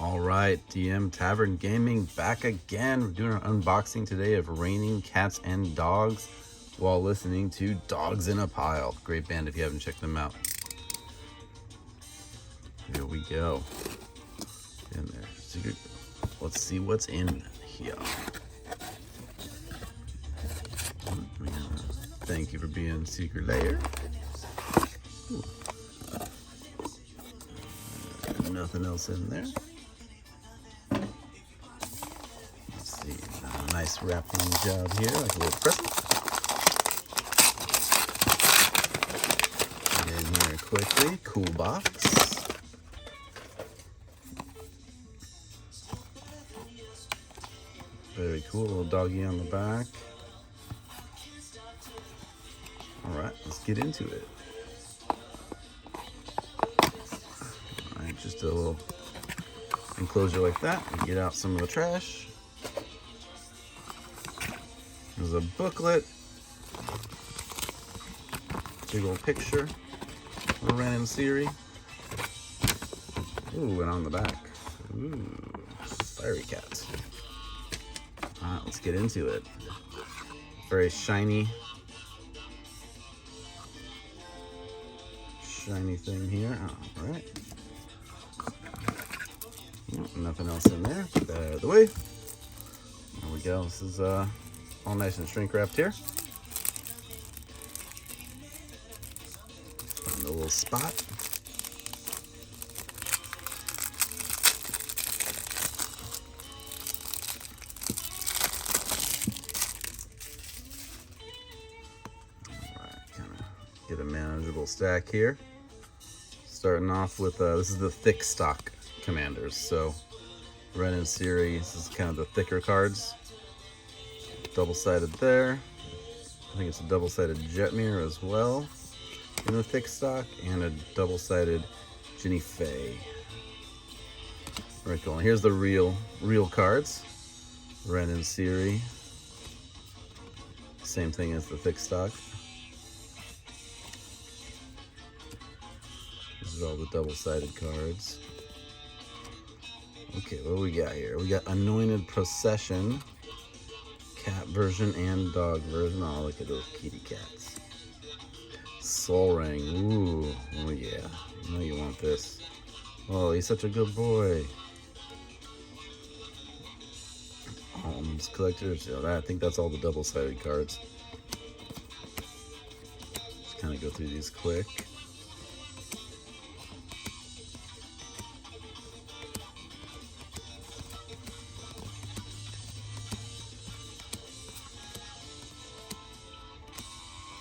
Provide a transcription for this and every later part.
All right, DM Tavern Gaming back again. We're doing an unboxing today of Raining Cats and Dogs while listening to Dogs in a Pile. Great band if you haven't checked them out. Here we go. In there. Let's see what's in here. Thank you for being Secret Lair. Nothing else in there. Let's see, nice wrapping job here, like a little present. Get in here quickly, cool box. Very cool, little doggy on the back. All right, let's get into it. All right, just a little enclosure like that. We get out some of the trash. There's a booklet. Big old picture of a random series. Ooh, and on the back. Ooh, fiery cats. All right, let's get into it. Very shiny thing here. All right. Nothing else in there. Put that out of the way. There we go. This is all nice and shrink wrapped here. Find a little spot. All right, kind of get a manageable stack here. Starting off with this is the thick stock commanders. So Ren and series, this is kind of the thicker cards. Double-sided there. I think it's a double-sided Jetmir as well in the thick stock, and a double-sided Ginny Faye. Very cool. And here's the real cards. Ren and Siri. Same thing as the thick stock. This is all the double-sided cards. Okay, what do we got here? We got Anointed Procession, cat version and dog version. Oh, look at those kitty cats. Soul Ring. Ooh, oh yeah. I know you want this. Oh, he's such a good boy. Alms collectors. Yeah, I think that's all the double-sided cards. Just kind of go through these quick.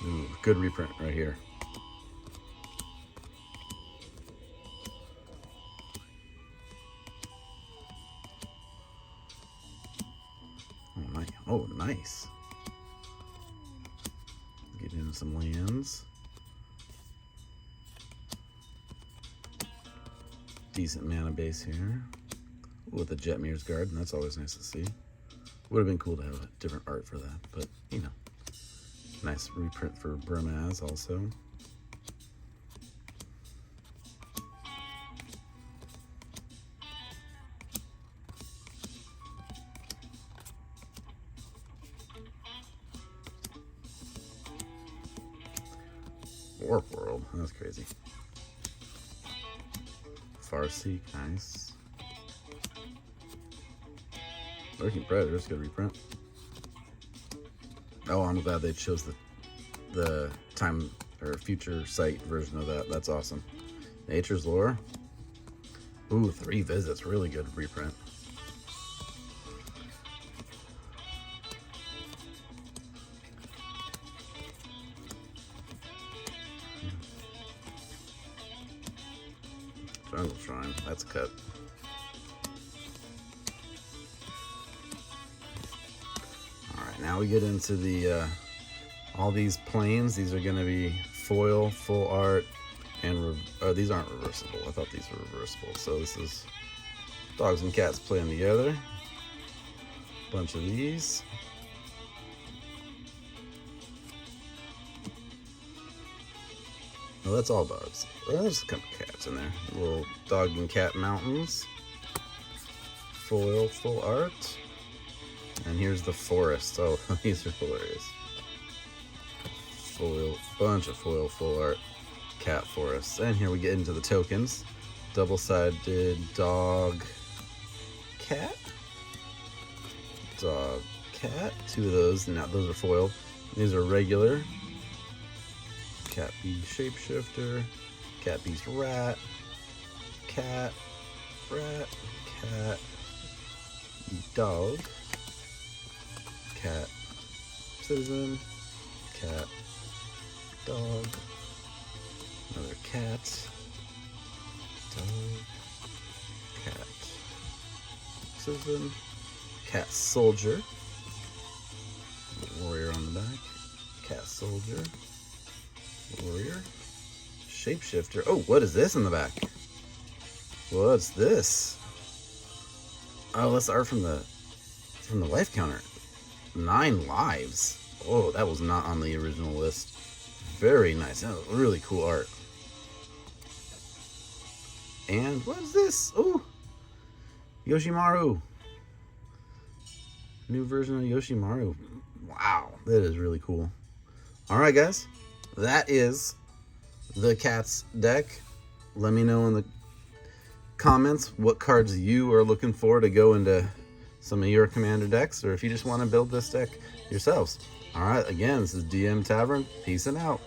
Ooh, good reprint right here. Oh, nice. Get into some lands. Decent mana base here. With a Jetmir's Guard, and that's always nice to see. Would have been cool to have a different art for that, but you know. Nice reprint for Burmaz also. Warp World, that's crazy. Farseek, nice. Lurking Predators, good reprint. Oh, I'm glad they chose the time or future sight version of that. That's awesome. Nature's Lore. Ooh, 3 visits, really good reprint. Jungle Shrine, that's cut. Alright, now we get into the all these planes. These are going to be foil, full art, and these aren't reversible. I thought these were reversible. So this is dogs and cats playing together. Bunch of these. Well, that's all dogs. Well, there's a couple cats in there. Little dog and cat mountains. foil full art. And here's the forest. Oh, these are hilarious. Foil, bunch of foil full art cat forests. And here we get into the tokens. Double-sided dog, cat, dog, cat. Two of those. Now those are foil. These are regular. Cat bee shapeshifter. Cat beast rat. Cat, rat, cat, dog, cat, citizen, cat, dog, another cat, dog, cat, citizen, cat soldier, warrior on the back, cat soldier, warrior, shapeshifter. Oh, what is this in the back? What's this? Oh, that's art from the life counter. 9 lives. Oh, that was not on the original list. Very nice. That was really cool art. And what is this? Oh, Yoshimaru. New version of Yoshimaru. Wow, that is really cool. All right, guys, that is the Cats deck. Let me know in the comments what cards you are looking for to go into some of your commander decks, or if you just want to build this deck yourselves. All right, again, this is DM Tavern. Peace and out.